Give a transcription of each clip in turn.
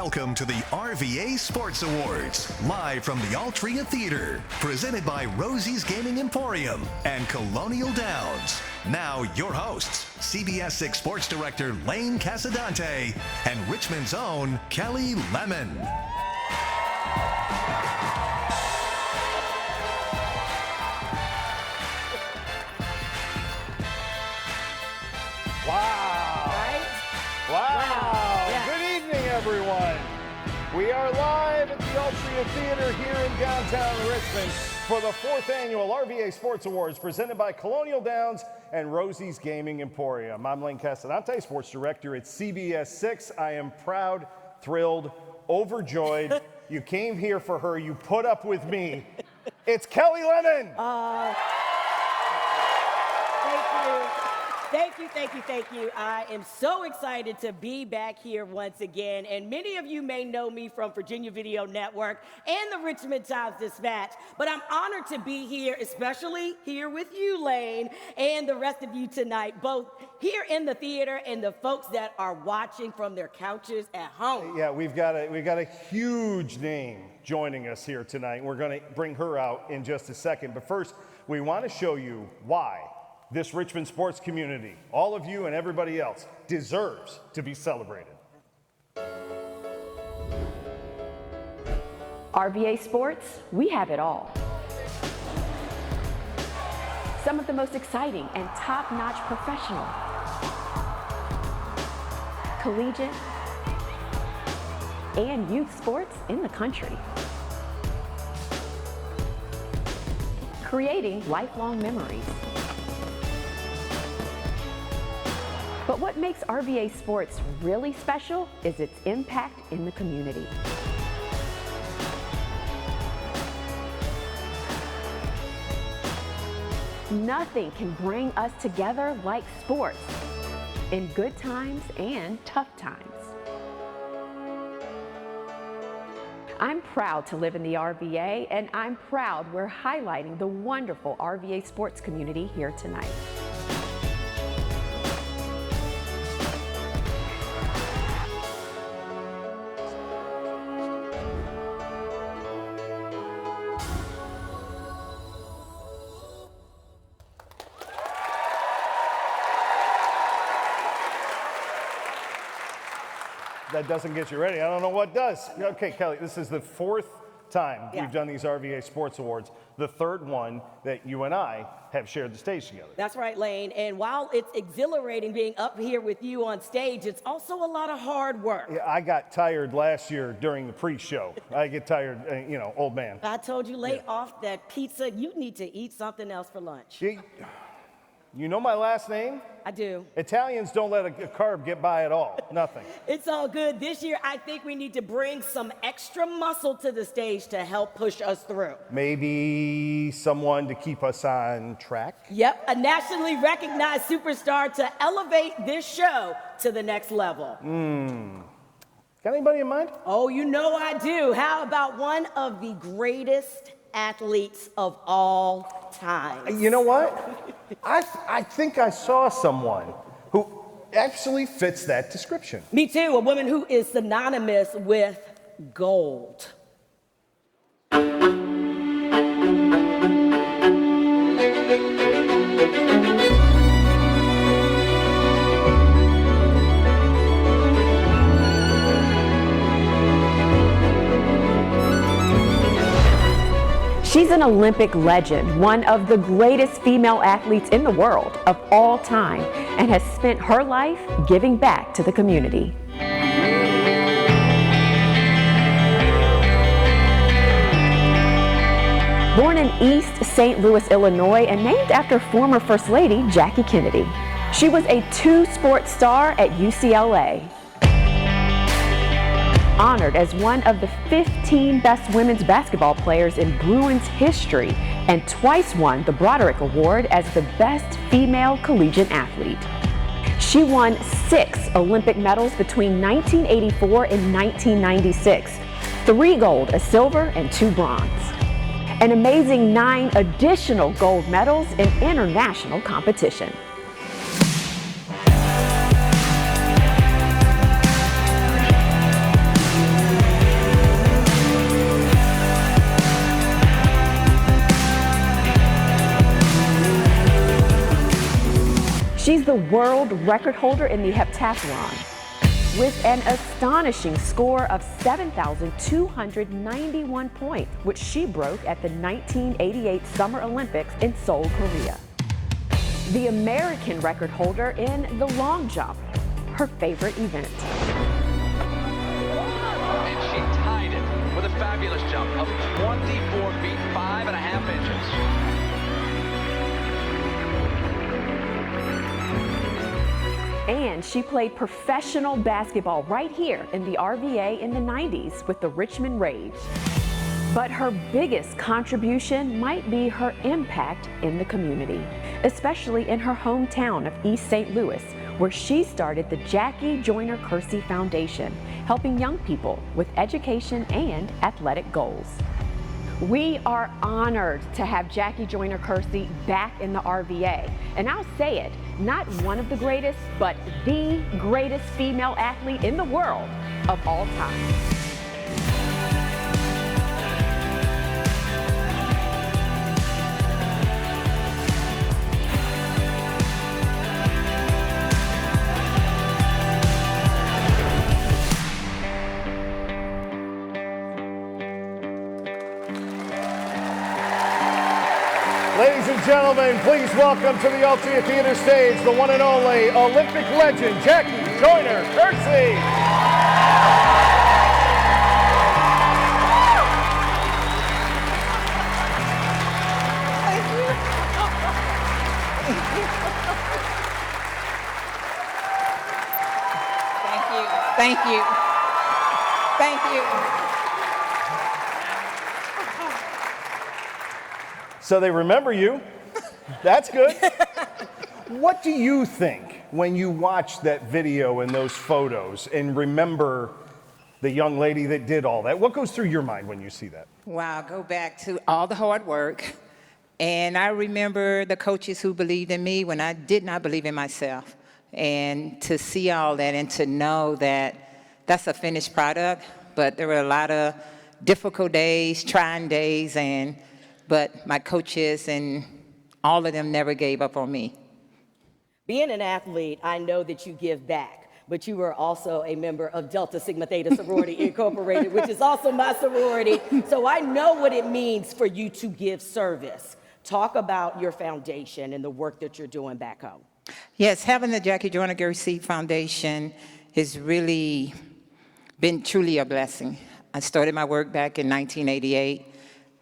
Welcome to the RVA Sports Awards, live from the Altria Theater, presented by Rosie's Gaming Emporium and Colonial Downs. Now, your hosts, CBS 6 Sports Director Lane Casadante and Richmond's own Kelly Lemon. Wow. Right? Wow. Yeah. Good evening, everyone. We are live at the Altria Theater here in downtown Richmond for the 4th annual RVA Sports Awards presented by Colonial Downs and Rosie's Gaming Emporium. I'm Lane Casadante, Sports Director at CBS 6. I am proud, thrilled, overjoyed. You came here for her. You put up with me. It's Kelly Lemon. Thank you. I am so excited to be back here once again. And many of you may know me from Virginia Video Network and the Richmond Times-Dispatch. But I'm honored to be here, especially here with you, Lane, and the rest of you tonight, both here in the theater and the folks that are watching from their couches at home. Yeah, we've got a huge name joining us here tonight. We're going to bring her out in just a second. But first, we want to show you why this Richmond sports community, all of you and everybody else, deserves to be celebrated. RVA Sports, we have it all. Some of the most exciting and top-notch professional, collegiate, and youth sports in the country. Creating lifelong memories. But what makes RVA Sports really special is its impact in the community. Nothing can bring us together like sports, in good times and tough times. I'm proud to live in the RVA, and I'm proud we're highlighting the wonderful RVA sports community here tonight. That doesn't get you ready. I don't know what does. Okay, Kelly, this is the 4th time we've done these RVA Sports Awards, the 3rd one that you and I have shared the stage together. That's right, Lane. And while it's exhilarating being up here with you on stage, it's also a lot of hard work. Yeah, I got tired last year during the pre-show. I get tired, old man. I told you, lay off that pizza. You need to eat something else for lunch. You know my last name? I do. Italians don't let a carb get by at all. Nothing. It's all good. This year, I think we need to bring some extra muscle to the stage to help push us through. Maybe someone to keep us on track? Yep, a nationally recognized superstar to elevate this show to the next level. Got anybody in mind? Oh, you know I do. How about one of the greatest athletes of all time? You know what? I think I saw someone who actually fits that description. Me too, a woman who is synonymous with gold. She's an Olympic legend, one of the greatest female athletes in the world of all time, and has spent her life giving back to the community. Born in East St. Louis, Illinois, and named after former First Lady Jackie Kennedy. She was a 2-sport star at UCLA. Honored as one of the 15 best women's basketball players in Bruins history, and twice won the Broderick Award as the best female collegiate athlete. She won 6 Olympic medals between 1984 and 1996, 3 gold, a silver, and 2 bronze. An amazing 9 additional gold medals in international competition. She's the world record holder in the heptathlon with an astonishing score of 7,291 points, which she broke at the 1988 Summer Olympics in Seoul, Korea. The American record holder in the long jump, her favorite event. And she tied it with a fabulous jump of 24 feet, 5.5 inches. And she played professional basketball right here in the RVA in the 90s with the Richmond Rage. But her biggest contribution might be her impact in the community, especially in her hometown of East St. Louis, where she started the Jackie Joyner Kersee Foundation, helping young people with education and athletic goals. We are honored to have Jackie Joyner Kersee back in the RVA. And I'll say it, not one of the greatest, but the greatest female athlete in the world of all time. Ladies and gentlemen, please welcome to the Altria Theater stage the one and only Olympic legend, Jackie Joyner Kersee. Thank you. Thank you. Thank you. Thank you. So they remember you. That's good. What do you think when you watch that video and those photos and remember the young lady that did all that? What goes through your mind when you see that? Wow, go back to all the hard work. And I remember the coaches who believed in me when I did not believe in myself. And to see all that and to know that that's a finished product, but there were a lot of difficult days, trying days, but my coaches and all of them never gave up on me. Being an athlete, I know that you give back, but you were also a member of Delta Sigma Theta Sorority Incorporated, which is also my sorority. So I know what it means for you to give service. Talk about your foundation and the work that you're doing back home. Yes, having the Jackie Joyner Kersee Foundation has really been truly a blessing. I started my work back in 1988.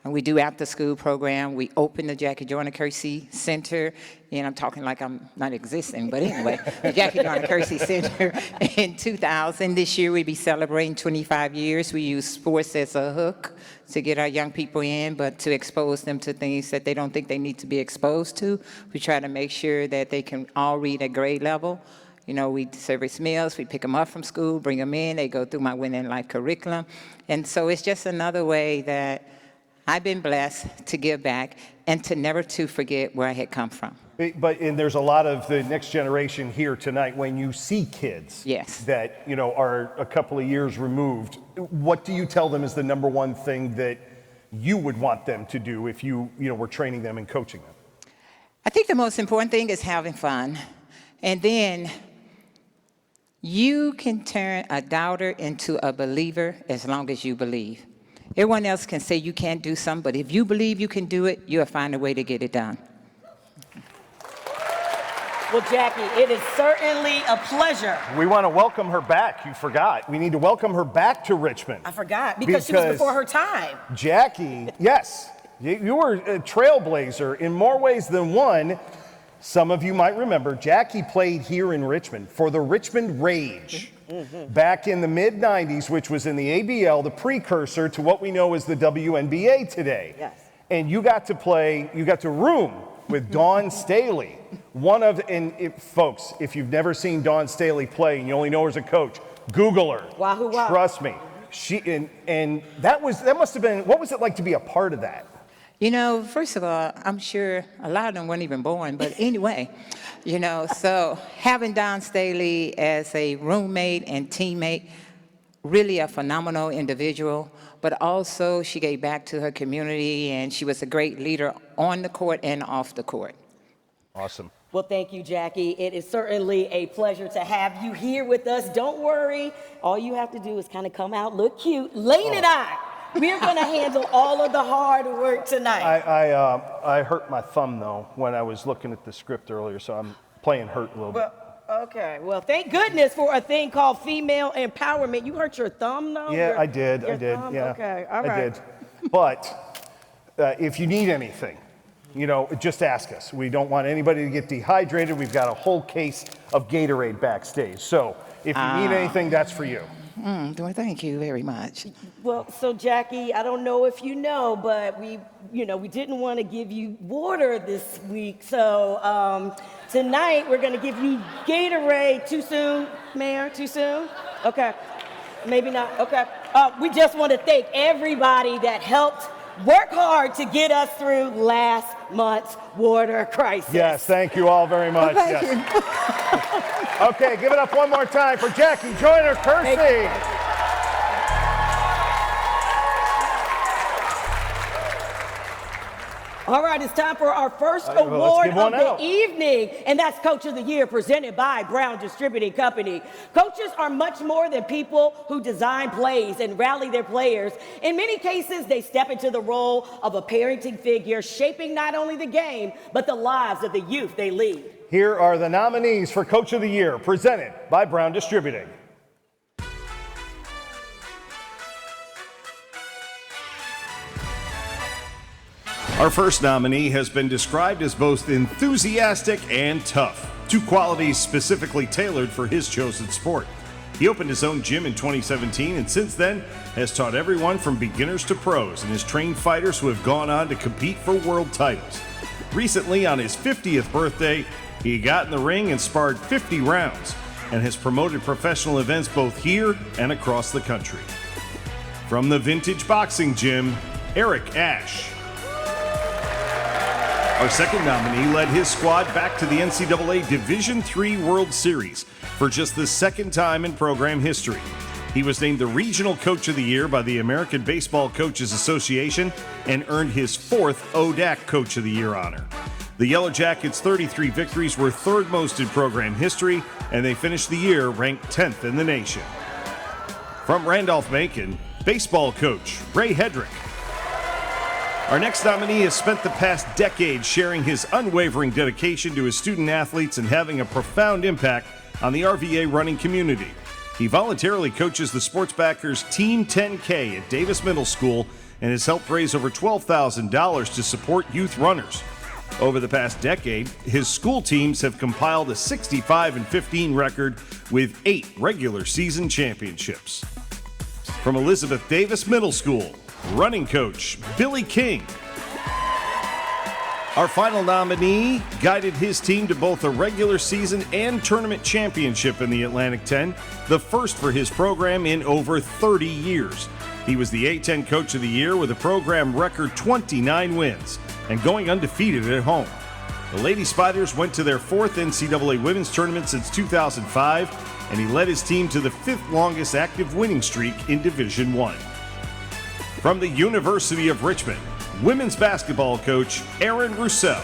And we do after-school program. We opened the Jackie Joyner Kersee Center, and I'm talking like I'm not existing, but anyway, the Jackie Joyner Kersee Center in 2000. This year we'll be celebrating 25 years. We use sports as a hook to get our young people in, but to expose them to things that they don't think they need to be exposed to. We try to make sure that they can all read at grade level. You know, we service meals, we pick them up from school, bring them in, they go through my Winning Life curriculum. And so it's just another way that I've been blessed to give back and to never to forget where I had come from. And there's a lot of the next generation here tonight. When you see kids that, you know, are a couple of years removed, what do you tell them is the number one thing that you would want them to do if you were training them and coaching them? I think the most important thing is having fun. And then you can turn a doubter into a believer as long as you believe. Everyone else can say you can't do something, but if you believe you can do it, you'll find a way to get it done. Well, Jackie, it is certainly a pleasure. We want to welcome her back. You forgot. We need to welcome her back to Richmond. I forgot, because she was before her time. Jackie, yes, you were a trailblazer in more ways than one. Some of you might remember, Jackie played here in Richmond for the Richmond Rage. Back in the mid-90s, which was in the ABL, the precursor to what we know as the WNBA today. Yes. And you got to room with Dawn Staley. Folks, if you've never seen Dawn Staley play and you only know her as a coach, Google her. Wahoo, wow. Trust me. And that must have been, what was it like to be a part of that? You know, first of all, I'm sure a lot of them weren't even born, but anyway, you know, so having Dawn Staley as a roommate and teammate, really a phenomenal individual, but also she gave back to her community and she was a great leader on the court and off the court. Awesome. Well, thank you, Jackie. It is certainly a pleasure to have you here with us. Don't worry. All you have to do is kind of come out, look cute. Lane and I, we're going to handle all of the hard work tonight. I hurt my thumb, though, when I was looking at the script earlier, so I'm playing hurt a little bit. Okay, well, thank goodness for a thing called female empowerment. You hurt your thumb, though? Yeah, I did. Thumb? Yeah, okay, all right. I did. But if you need anything, just ask us. We don't want anybody to get dehydrated. We've got a whole case of Gatorade backstage. So if you need anything, that's for you. Well, thank you very much. Well, so Jackie, I don't know if you know, but we didn't want to give you water this week. So tonight we're going to give you Gatorade. Too soon, Mayor? Too soon? Okay. Maybe not. Okay. We just want to thank everybody that helped work hard to get us through last month's water crisis. Yes, thank you all very much. Thank you. Okay, give it up one more time for Jackie Joyner Kersey. All right, it's time for our first award of the out. evening, and that's Coach of the Year, presented by Brown Distributing Company. Coaches are much more than people who design plays and rally their players. In many cases, they step into the role of a parenting figure, shaping not only the game, but the lives of the youth they lead. Here are the nominees for Coach of the Year, presented by Brown Distributing. Our first nominee has been described as both enthusiastic and tough, two qualities specifically tailored for his chosen sport. He opened his own gym in 2017 and since then has taught everyone from beginners to pros and has trained fighters who have gone on to compete for world titles. Recently, on his 50th birthday, he got in the ring and sparred 50 rounds and has promoted professional events both here and across the country. From the Vintage Boxing Gym, Eric Ash. Our second nominee led his squad back to the NCAA Division III World Series for just the second time in program history. He was named the Regional Coach of the Year by the American Baseball Coaches Association and earned his fourth ODAC Coach of the Year honor. The Yellow Jackets' 33 victories were third most in program history, and they finished the year ranked 10th in the nation. From Randolph-Macon, baseball coach Ray Hedrick. Our next nominee has spent the past decade sharing his unwavering dedication to his student athletes and having a profound impact on the RVA running community. He voluntarily coaches the Sportsbackers Team 10K at Davis Middle School and has helped raise over $12,000 to support youth runners. Over the past decade, his school teams have compiled a 65-15 record with 8 regular season championships. From Elizabeth Davis Middle School, running coach Billy King. Our final nominee guided his team to both a regular season and tournament championship in the Atlantic 10, the first for his program in over 30 years. He was the A-10 Coach of the Year with a program record 29 wins and going undefeated at home. The Lady Spiders went to their 4th NCAA women's tournament since 2005, and he led his team to the 5th longest active winning streak in Division I. From the University of Richmond, women's basketball coach Aaron Roussel.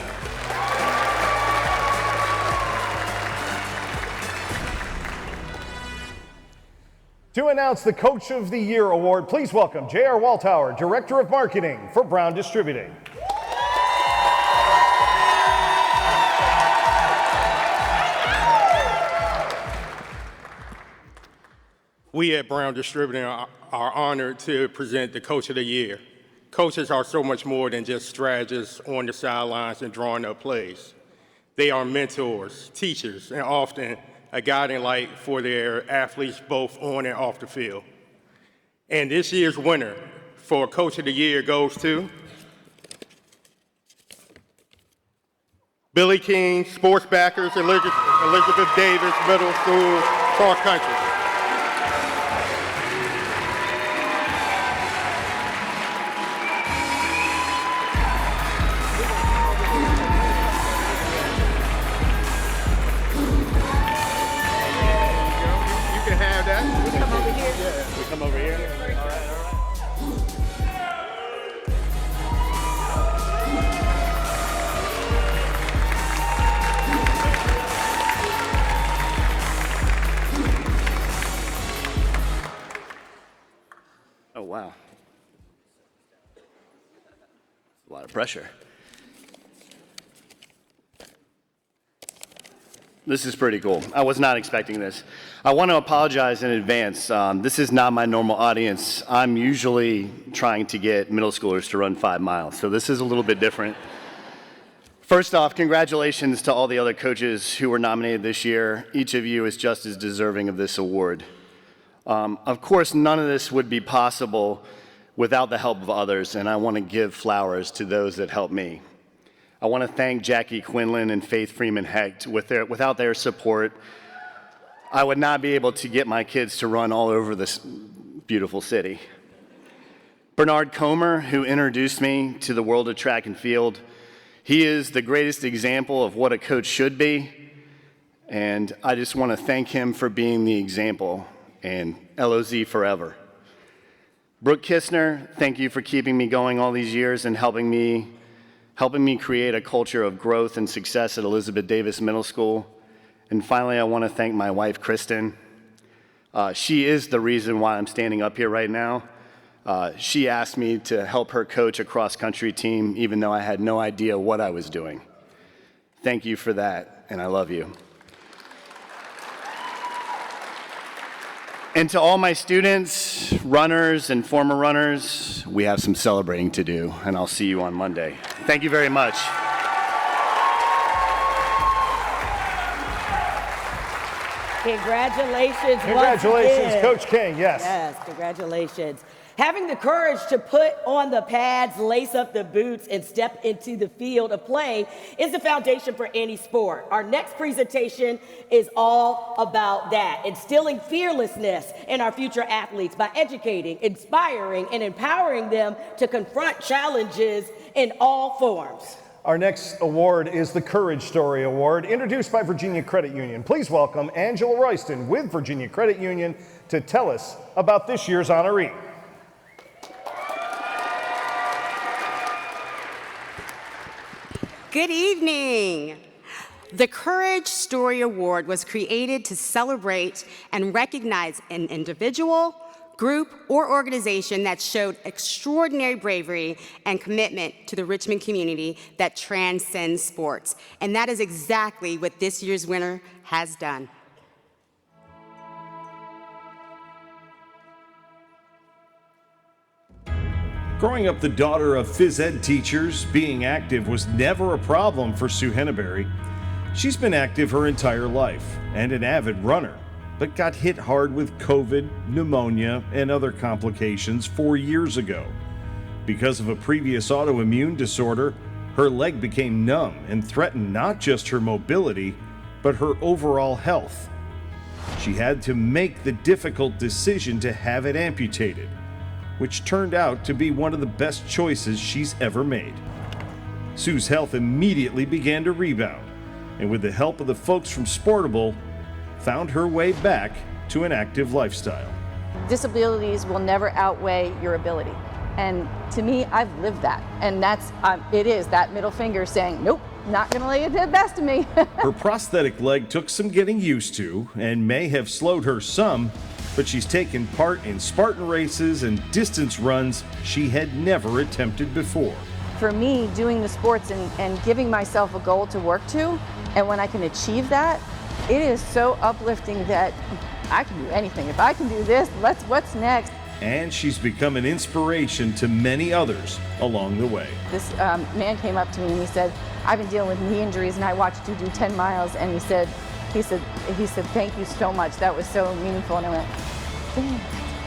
To announce the Coach of the Year award, please welcome J.R. Waltauer, Director of Marketing for Brown Distributing. We at Brown Distributing are honored to present the Coach of the Year. Coaches are so much more than just strategists on the sidelines and drawing up plays. They are mentors, teachers, and often a guiding light for their athletes both on and off the field. And this year's winner for Coach of the Year goes to Billy King, Sportsbackers, Elizabeth Davis Middle School, Cross Country. Come over here. All right. of pressure. This is pretty cool. I was not expecting this. I want to apologize in advance. This is not my normal audience. I'm usually trying to get middle schoolers to run 5 miles, so this is a little bit different. First off, congratulations to all the other coaches who were nominated this year. Each of you is just as deserving of this award. Of course, none of this would be possible without the help of others, and I want to give flowers to those that helped me. I want to thank Jackie Quinlan and Faith Freeman Hecht. Without their support, I would not be able to get my kids to run all over this beautiful city. Bernard Comer, who introduced me to the world of track and field, he is the greatest example of what a coach should be, and I just want to thank him for being the example, and LOZ forever. Brooke Kistner, thank you for keeping me going all these years and helping me create a culture of growth and success at Elizabeth Davis Middle School. And finally, I want to thank my wife, Kristen. She is the reason why I'm standing up here right now. She asked me to help her coach a cross-country team, even though I had no idea what I was doing. Thank you for that, and I love you. And to all my students, runners, and former runners, we have some celebrating to do, and I'll see you on Monday. Thank you very much. Congratulations. Congratulations, Coach King, yes. Yes, congratulations. Having the courage to put on the pads, lace up the boots, and step into the field of play is the foundation for any sport. Our next presentation is all about that, instilling fearlessness in our future athletes by educating, inspiring, and empowering them to confront challenges in all forms. Our next award is the Courage Story Award, introduced by Virginia Credit Union. Please welcome Angela Royston with Virginia Credit Union to tell us about this year's honoree. Good evening. The Courage Story Award was created to celebrate and recognize an individual, group, or organization that showed extraordinary bravery and commitment to the Richmond community that transcends sports. And that is exactly what this year's winner has done. Growing up the daughter of phys ed teachers, being active was never a problem for Sue Henneberry. She's been active her entire life and an avid runner, but got hit hard with COVID, pneumonia, and other complications 4 years ago. Because of a previous autoimmune disorder, her leg became numb and threatened not just her mobility, but her overall health. She had to make the difficult decision to have it amputated, which turned out to be one of the best choices she's ever made. Sue's health immediately began to rebound, and with the help of the folks from Sportable, found her way back to an active lifestyle. Disabilities will never outweigh your ability. And to me, I've lived that. And it is that middle finger saying, nope, not gonna let you do the best of me. Her prosthetic leg took some getting used to and may have slowed her some, but she's taken part in Spartan races and distance runs she had never attempted before. For me, doing the sports and giving myself a goal to work to, and when I can achieve that, it is so uplifting that I can do anything. If I can do this, what's next? And she's become an inspiration to many others along the way. This man came up to me and he said, I've been dealing with knee injuries and I watched you do 10 miles. And he said, thank you so much. That was so meaningful. And I went, damn.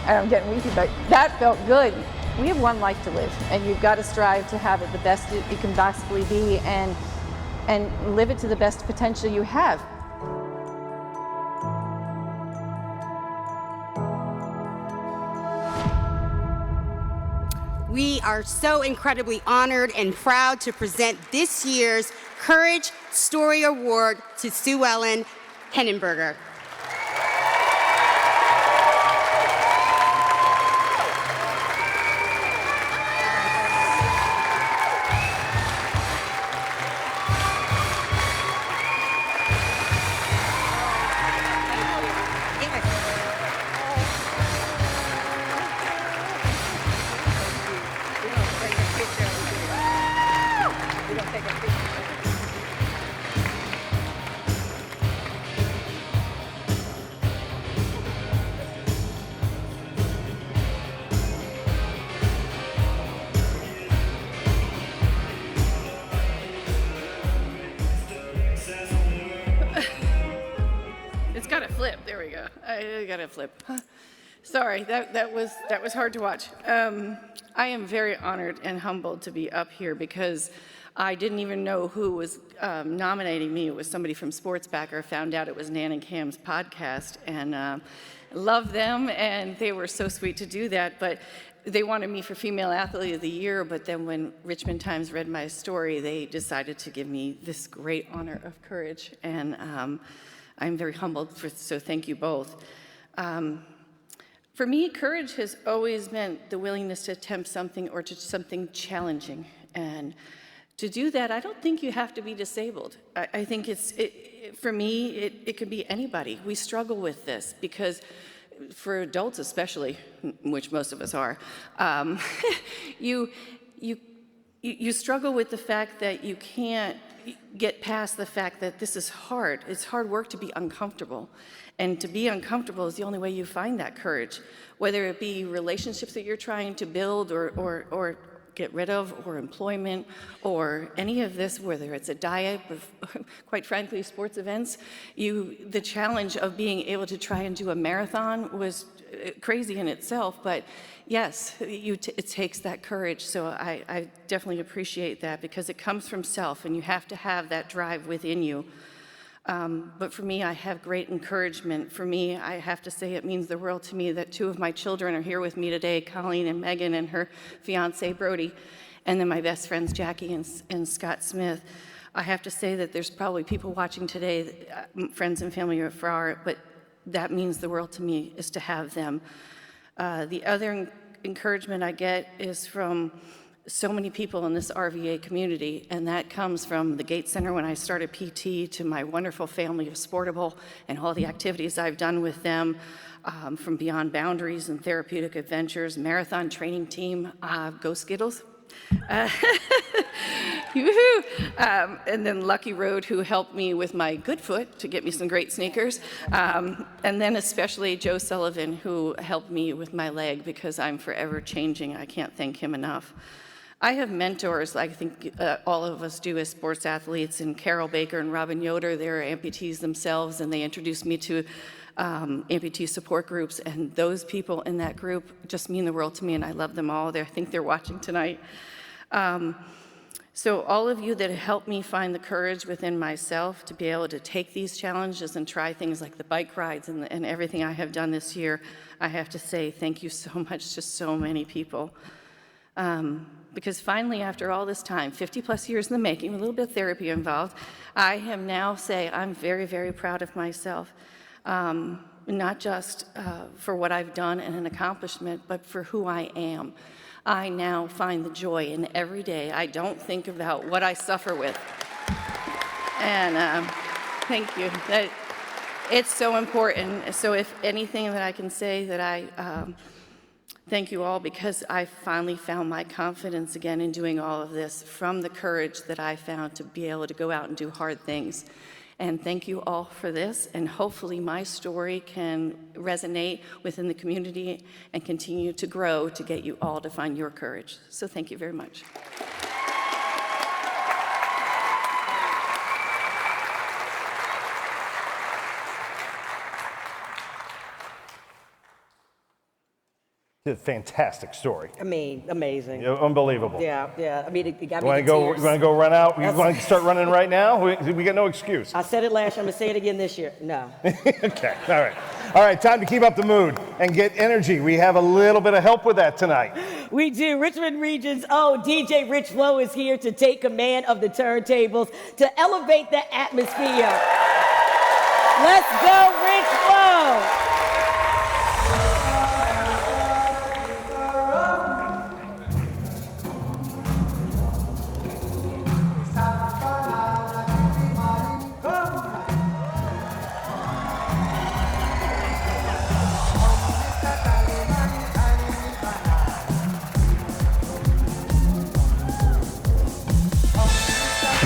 And I'm getting weepy, but that felt good. We have one life to live, and you've got to strive to have it the best it can possibly be and live it to the best potential you have. We are so incredibly honored and proud to present this year's Courage Story Award to Sue Ellen Hennenberger. I got to flip. Sorry, that was hard to watch. I am very honored and humbled to be up here because I didn't even know who was nominating me. It was somebody from Sportsbacker. Found out it was Nan and Cam's podcast, and love them, and they were so sweet to do that. But they wanted me for Female Athlete of the Year, but then when Richmond Times read my story, they decided to give me this great honor of courage, and I'm very humbled, so thank you both. For me, courage has always meant the willingness to attempt something or to something challenging, and to do that, I don't think you have to be disabled. I think for me, it could be anybody. We struggle with this because for adults especially, which most of us are, you struggle with the fact that you can't get past the fact that this is hard. It's hard work to be uncomfortable. And to be uncomfortable is the only way you find that courage, whether it be relationships that you're trying to build or get rid of, or employment, or any of this, whether it's a diet, quite frankly, sports events. The challenge of being able to try and do a marathon was crazy in itself, but yes, it takes that courage. So I definitely appreciate that because it comes from self, and you have to have that drive within you. But for me, I have great encouragement. For me, I have to say it means the world to me that two of my children are here with me today, Colleen and Megan, and her fiance, Brody, and then my best friends, Jackie and Scott Smith. I have to say that there's probably people watching today, friends and family are far, but that means the world to me is to have them. The other encouragement I get is from so many people in this RVA community, and that comes from the Gates Center when I started PT to my wonderful family of Sportable and all the activities I've done with them, from Beyond Boundaries and Therapeutic Adventures, Marathon Training Team, Go Skittles. And then Lucky Road, who helped me with my good foot to get me some great sneakers. And then especially Joe Sullivan, who helped me with my leg because I'm forever changing. I can't thank him enough. I have mentors, I think all of us do as sports athletes, and Carol Baker and Robin Yoder, they're amputees themselves, and they introduced me to amputee support groups, and those people in that group just mean the world to me, and I love them all. I think they're watching tonight. So all of you that helped me find the courage within myself to be able to take these challenges and try things like the bike rides and everything I have done this year, I have to say thank you so much to so many people. Because finally, after all this time, 50 plus years in the making, a little bit of therapy involved, I am now I'm very, very proud of myself. Not just for what I've done and an accomplishment, but for who I am. I now find the joy in every day. I don't think about what I suffer with. And thank you. It's so important. So if anything that I can say that I thank you all, because I finally found my confidence again in doing all of this from the courage that I found to be able to go out and do hard things. And thank you all for this, and hopefully my story can resonate within the community and continue to grow to get you all to find your courage. So thank you very much. It's a fantastic story. I mean, amazing. Yeah, unbelievable. Yeah. I mean, it got You me want to to tears. you want to go run out? You want to start running right now? We got no excuse. I said it last year. I'm gonna say it again this year. No. Okay. All right. Time to keep up the mood and get energy. We have a little bit of help with that tonight. We do. Richmond Region's own DJ Rich Flo is here to take command of the turntables to elevate the atmosphere. Let's go, Rich Flo.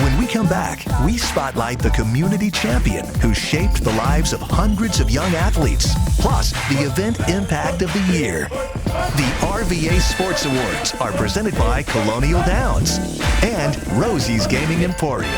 When we come back, we spotlight the community champion who shaped the lives of hundreds of young athletes, plus the event impact of the year. The RVA Sports Awards are presented by Colonial Downs and Rosie's Gaming Emporium.